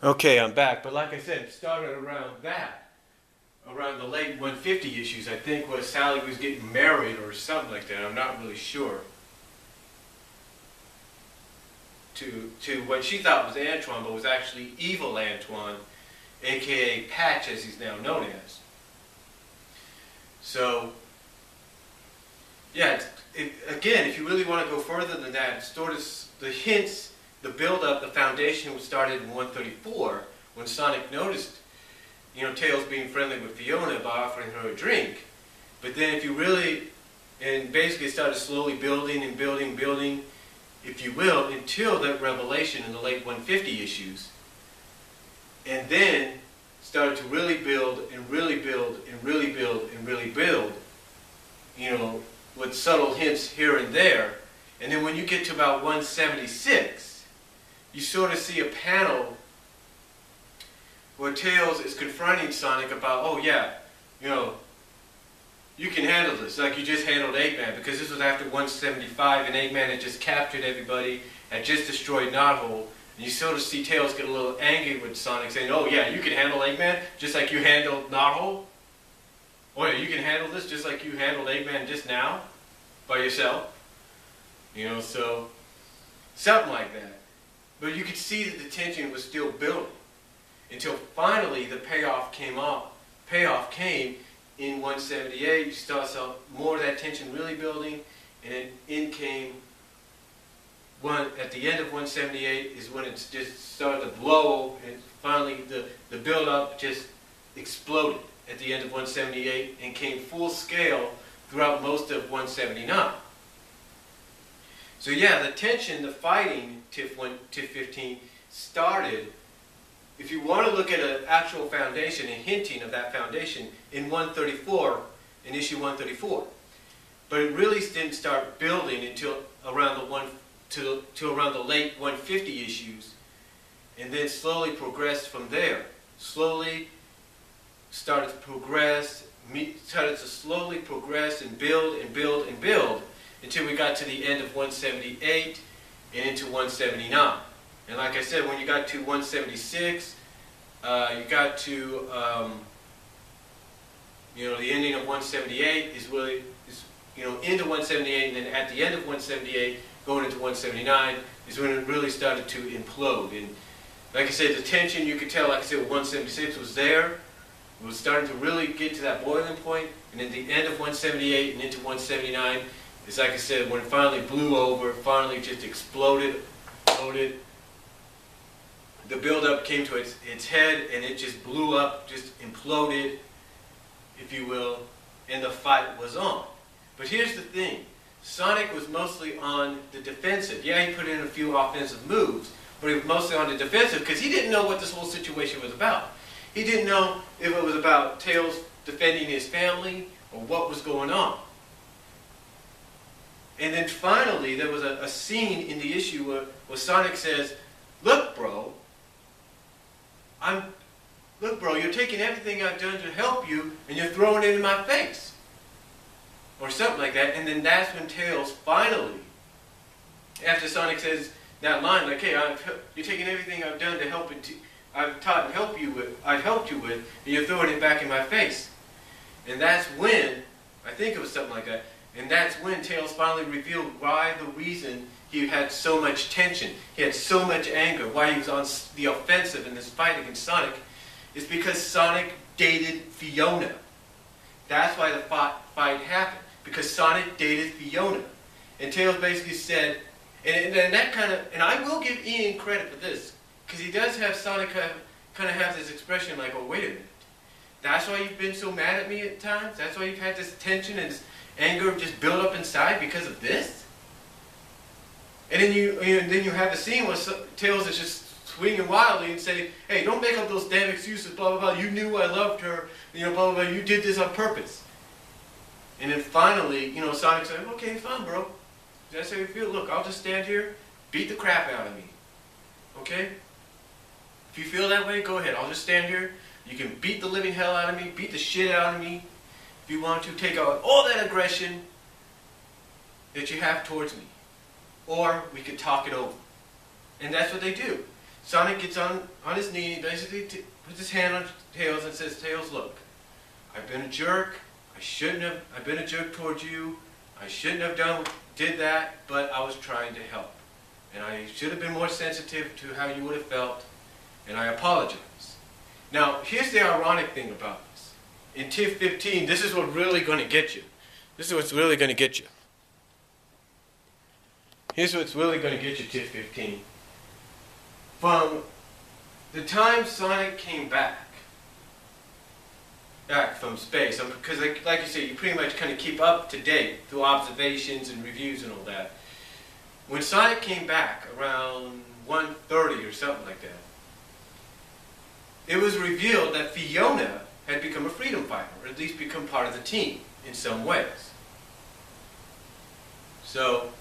Okay, I'm back. But like I said, it started around the late 150 issues. I think was Sally was getting married or something like that. I'm not really sure. To what she thought was Antoine, but was actually Evil Antoine, aka Patch, as he's now known as. So, yeah, again, if you really want to go further than that, sort of the hints, the build-up, the foundation started in 134 when Sonic noticed, Tails being friendly with Fiona by offering her a drink. But then if you really, and basically it started slowly building and building, if you will, until that revelation in the late 150 issues. And then started to really build and really build and really build and really build, with subtle hints here and there. And then when you get to about 176, you sort of see a panel where Tails is confronting Sonic about, oh yeah, you can handle this like you just handled Eggman, because this was after 175 and Eggman had just captured everybody, had just destroyed Knothole, and you sort of see Tails get a little angry with Sonic saying, oh yeah, you can handle Eggman just like you handled Knothole? Oh yeah, you can handle this just like you handled Eggman just now by yourself? So something like that. But you could see that the tension was still building until finally the payoff came in 178. You saw more of that tension really building, and then in came at the end of 178 is when it just started to blow, and finally the build-up just exploded at the end of 178 and came full scale throughout most of 179. So yeah, the tension, the fighting, Tiff15 started, if you want to look at an actual foundation and hinting of that foundation, in 134, in issue 134. But it really didn't start building until around around the late 150 issues, and then slowly progressed from there. Slowly started to slowly progress and build and build and build until we got to the end of 178 and into 179. And like I said, when you got to 176, you got to, the ending of 178 is really, into 178, and then at the end of 178, going into 179, is when it really started to implode. And like I said, the tension, you could tell, like I said, 176 was there. It was starting to really get to that boiling point, and at the end of 178 and into 179, it's like I said, when it finally blew over, finally just exploded. The build-up came to its head, and it just blew up, just imploded, if you will, and the fight was on. But here's the thing. Sonic was mostly on the defensive. Yeah, he put in a few offensive moves, but he was mostly on the defensive because he didn't know what this whole situation was about. He didn't know if it was about Tails defending his family or what was going on. And then finally, there was a scene in the issue where Sonic says, look, bro, you're taking everything I've done to help you, and you're throwing it in my face. Or something like that. And then that's when Tails finally, after Sonic says that line, like, hey, you're taking everything I've done to help it, I've taught and helped you with, and you're throwing it back in my face. And that's when, I think it was something like that, and that's when Tails finally revealed why the reason he had so much tension, he had so much anger, why he was on the offensive in this fight against Sonic, is because Sonic dated Fiona. That's why the fight happened, because Sonic dated Fiona. And Tails basically said, and that kind of, and I will give Ian credit for this, because he does have Sonic kind of have this expression like, oh, wait a minute. That's why you've been so mad at me at times? That's why you've had this tension and this anger just build up inside because of this? And then you have a scene where Tails is just swinging wildly and saying, hey, don't make up those damn excuses, blah, blah, blah. You knew I loved her, blah, blah, blah. You did this on purpose. And then finally, Sonic said, okay, fine, bro. That's how you feel. Look, I'll just stand here, beat the crap out of me. Okay? If you feel that way, go ahead. I'll just stand here. You can beat the living hell out of me, beat the shit out of me. If you want to, take out all that aggression that you have towards me. Or we could talk it over. And that's what they do. Sonic gets on his knee, basically puts his hand on Tails and says, Tails, look, I've been a jerk. I've been a jerk towards you. I shouldn't have did that, but I was trying to help. And I should have been more sensitive to how you would have felt, and I apologize. Now, here's the ironic thing about this. In Tiff15, this is what's really going to get you. This is what's really going to get you. Here's what's really going to get you, Tiff15. From the time Sonic came back from space, because like you say, you pretty much kind of keep up to date through observations and reviews and all that. When Sonic came back around 1:30 or something like that, it was revealed that Fiona had become a freedom fighter, or at least become part of the team in some ways. So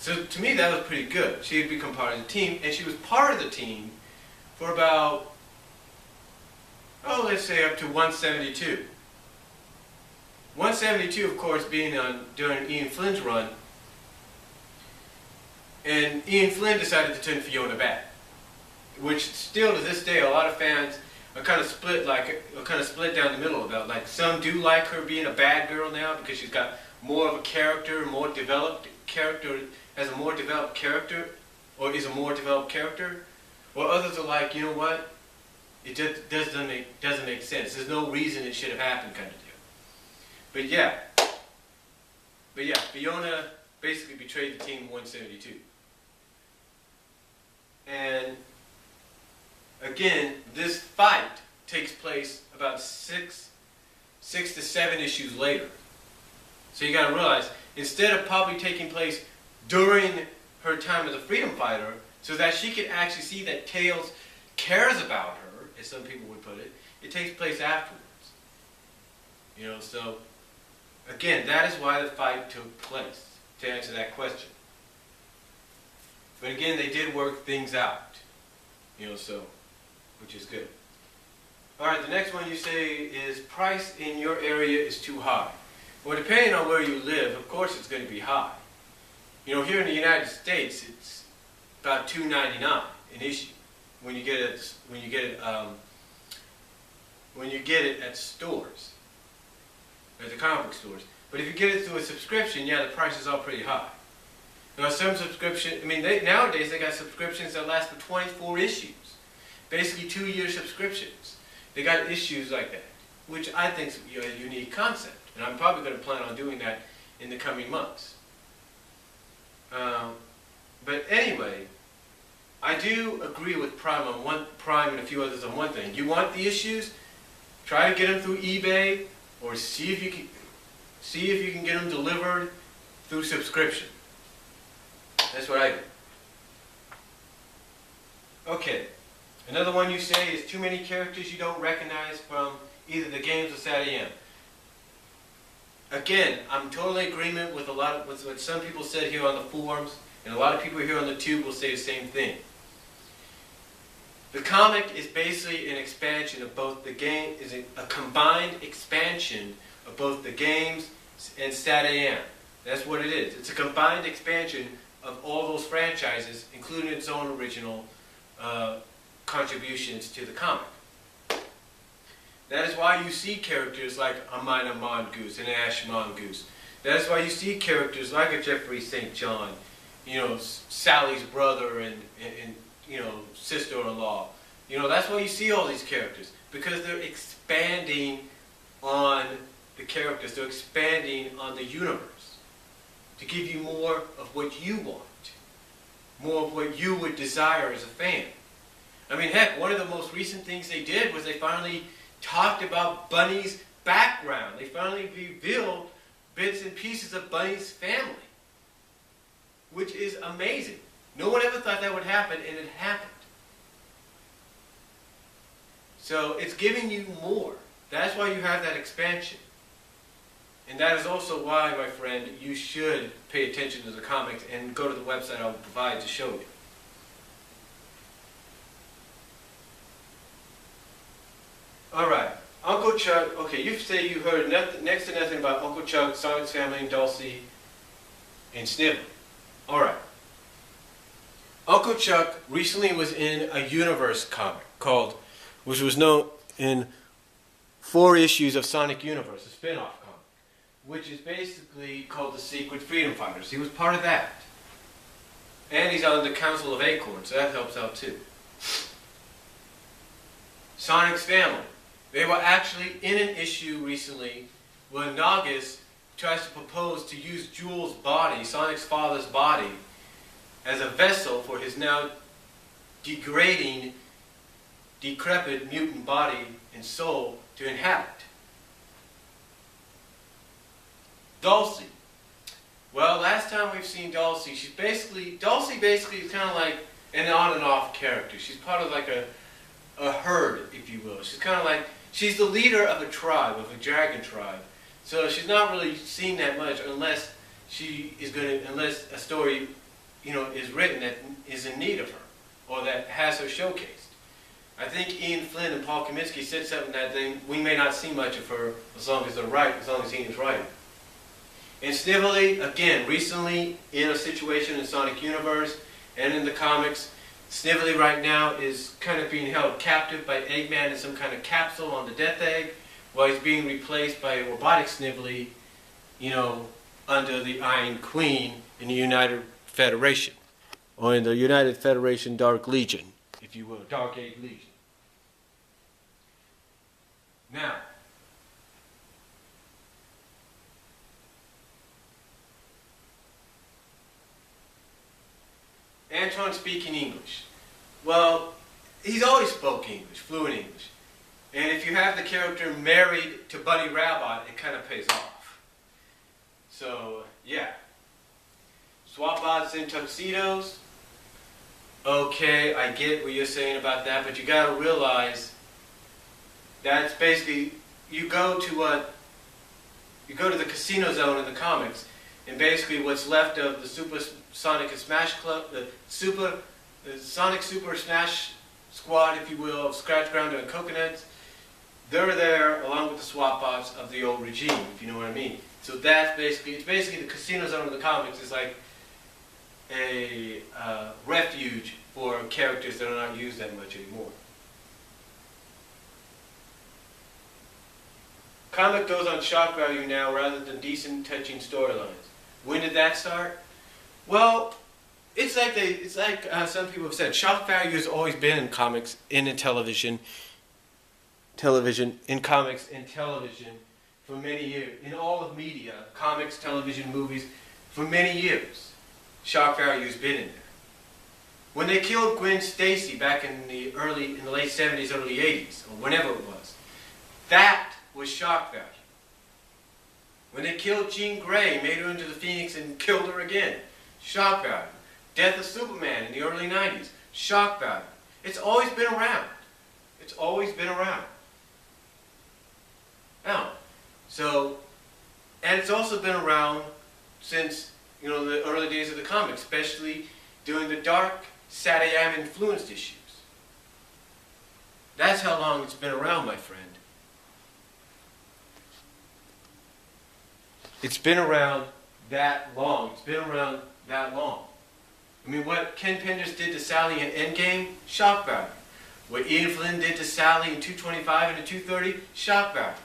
to me that was pretty good. She had become part of the team, and she was part of the team for about, let's say up to 172. 172, of course, being during Ian Flynn's run, and Ian Flynn decided to turn Fiona bad, which still to this day a lot of fans are kind of split down the middle about. Like, some do like her being a bad girl now because she's got more of a character, more developed character, has a more developed character, or is a more developed character, or others are like, you know what? It just doesn't make sense. There's no reason it should have happened, kind of deal. But yeah, Fiona basically betrayed the team in 172. And again, this fight takes place about six to seven issues later. So you got to realize, instead of probably taking place during her time as a freedom fighter, so that she could actually see that Tails cares about her, as some people would put it, it takes place afterwards. You know, so again, that is why the fight took place, to answer that question. But again, they did work things out, you know, so, which is good. All right, the next one you say is price in your area is too high. Well, depending on where you live, of course it's going to be high. You know, here in the United States, it's about $2.99 an issue when you get it at stores, at the comic book stores. But if you get it through a subscription, yeah, the prices are pretty high. Now, some subscription, nowadays they got subscriptions that last for 24 issues, basically 2-year subscriptions. They got issues like that, which I think is a unique concept, and I'm probably going to plan on doing that in the coming months. But anyway, I do agree with Prime and a few others on one thing. You want the issues? Try to get them through eBay, or see if you can get them delivered through subscription. That's what I do. Okay, another one you say is too many characters you don't recognize from either the games or SatAM. Again, I'm totally in agreement with what some people said here on the forums, and a lot of people here on the tube will say the same thing. The comic is basically an expansion of both the game, is a combined expansion of both the games and SatAM. That's what it is. It's a combined expansion of all those franchises, including its own original contributions to the comic. That is why you see characters like a Minor Mongoose and Ash Mongoose. That is why you see characters like a Jeffrey St. John, you know, Sally's brother and you know, sister-in-law. You know, that's why you see all these characters, because they're expanding on the characters. They're expanding on the universe to give you more of what you want, more of what you would desire as a fan. I mean, heck, one of the most recent things they did was they finally talked about Bunny's background. They finally revealed bits and pieces of Bunny's family, which is amazing. No one ever thought that would happen, and it happened. So it's giving you more. That's why you have that expansion. And that is also why, my friend, you should pay attention to the comics and go to the website I will provide to show you. All right, Uncle Chuck. Okay, you say you heard next to nothing about Uncle Chuck, Sonic's family, and Dulcie, and Snivel. All right. Uncle Chuck recently was in a Universe comic called, which was known in 4 issues of Sonic Universe, a spin-off comic, which is basically called the Secret Freedom Fighters. He was part of that. And he's on the Council of Acorn, so that helps out too. Sonic's family. They were actually in an issue recently where Nagus tries to propose to use Jules' body, Sonic's father's body, as a vessel for his now degrading, decrepit mutant body and soul to inhabit. Dulcie. Well, last time we've seen Dulcie, Dulcie basically is kind of like an on and off character. She's part of like a herd, if you will. She's kind of like, she's the leader of a tribe, of a dragon tribe. So she's not really seen that much unless unless a story, is written that is in need of her, or that has her showcased. I think Ian Flynn and Paul Kaminsky said something that we may not see much of her as long as Ian's writing. And Snively, again, recently in a situation in Sonic Universe and in the comics, Snively right now is kind of being held captive by Eggman in some kind of capsule on the Death Egg, while he's being replaced by a robotic Snively, under the Iron Queen in the United Federation, or in the United Federation Dark Legion, if you will, Dark Age Legion. Now, Anton speaking English. Well, he's always spoke English, fluent English. And if you have the character married to Bunny Rabbit, it kind of pays off. So, yeah. Swapbots in tuxedos. Okay, I get what you're saying about that, but you gotta realize that's basically, you go to the casino zone in the comics, and basically what's left of the Super Sonic and Smash Club, the Sonic Super Smash Squad, if you will, of Scratch Grounder and Coconuts, they're there along with the Swapbots of the old regime, if you know what I mean. So that's basically, it's basically the casino zone of the comics is like a refuge for characters that are not used that much anymore. Comic goes on shock value now rather than decent, touching storylines. When did that start? Well, it's like some people have said, shock value has always been in comics and in television, in comics and television for many years. In all of media, comics, television, movies, for many years, shock value has been in there. When they killed Gwen Stacy back in the late 70s, early 80s, or whenever it was, that was shock value. When they killed Jean Grey, made her into the Phoenix and killed her again, shock value. Death of Superman in the early 90s, shock value. It's always been around. It's always been around. Now, and it's also been around since, the early days of the comics, especially during the dark Satayam influenced issues. That's how long it's been around, my friend. It's been around that long. It's been around that long. I mean, what Ken Penders did to Sally in Endgame, shock value. What Ian Flynn did to Sally in 225 and 230, shock value.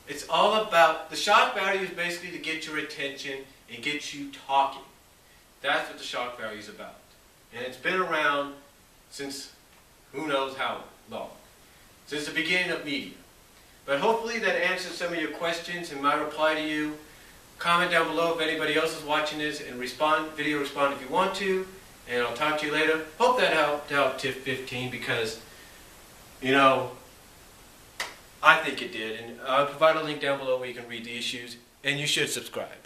It's all about, the shock value is basically to get your attention and get you talking. That's what the shock value is about. And it's been around since who knows how long. Since the beginning of media. But hopefully that answers some of your questions and my reply to you. Comment down below if anybody else is watching this and video respond if you want to. And I'll talk to you later. Hope that helped out Tiff15 because, I think it did. And I'll provide a link down below where you can read the issues. And you should subscribe.